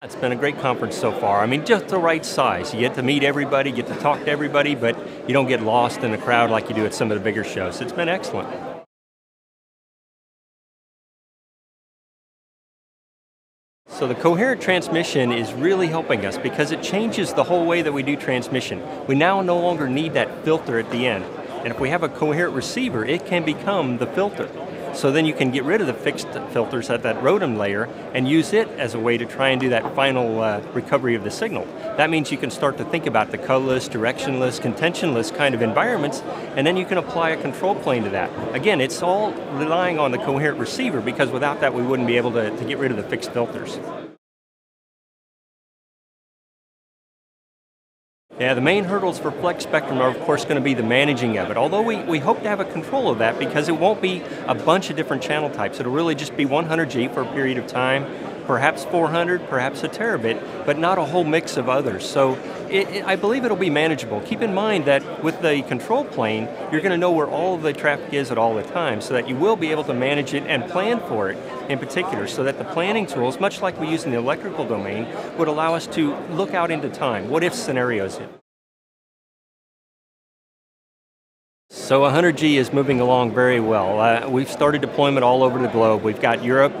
It's been a great conference so far. I mean, just the right size. You get to meet everybody, get to talk to everybody, but you don't get lost in the crowd like you do at some of the bigger shows. It's been excellent. So the coherent transmission is really helping us because it changes the whole way that we do transmission. We now no longer need that filter at the end. And if we have a coherent receiver, it can become the filter. So then you can get rid of the fixed filters at that ROADM layer and use it as a way to try and do that final recovery of the signal. That means you can start to think about the colorless, directionless, contentionless kind of environments, and then you can apply a control plane to that. Again, it's all relying on the coherent receiver because without that we wouldn't be able to get rid of the fixed filters. Yeah, the main hurdles for flex spectrum are of course going to be the managing of it, although we hope to have a control of that because it won't be a bunch of different channel types. It'll really just be 100G for a period of time, perhaps 400, perhaps a terabit, but not a whole mix of others. So I believe it'll be manageable. Keep in mind that with the control plane, you're going to know where all of the traffic is at all the time, so that you will be able to manage it and plan for it in particular, so that the planning tools, much like we use in the electrical domain, would allow us to look out into time, what-if scenarios. So 100G is moving along very well. We've started deployment all over the globe. We've got Europe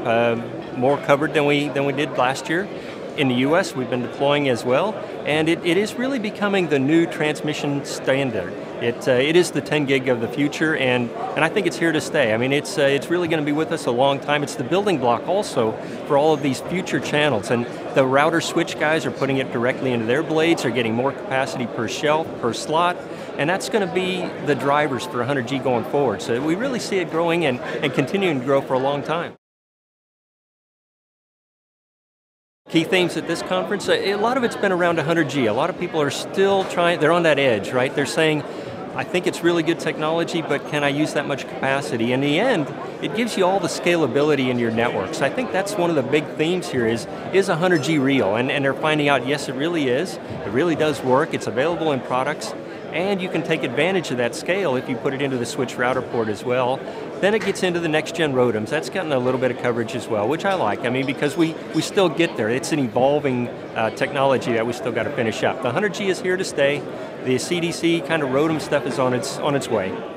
more covered than we did last year. In the US, we've been deploying as well, and it is really becoming the new transmission standard. It is the 10 gig of the future, and I think it's here to stay. I mean, it's really going to be with us a long time. It's the building block also for all of these future channels, and the router switch guys are putting it directly into their blades. They're getting more capacity per shelf, per slot, and that's going to be the drivers for 100G going forward. So we really see it growing and continuing to grow for a long time. Key themes at this conference, a lot of it's been around 100G. A lot of people are still trying, they're on that edge, right? They're saying, I think it's really good technology, but can I use that much capacity? In the end, it gives you all the scalability in your networks. I think that's one of the big themes here is 100G real? And they're finding out, yes, it really is. It really does work. It's available in products. And you can take advantage of that scale if you put it into the switch router port as well. Then it gets into the next gen ROADMs. That's gotten a little bit of coverage as well, which I like. I mean, because we still get there. It's an evolving technology that we still got to finish up. The 100G is here to stay. The CDC kind of ROADM stuff is on its way.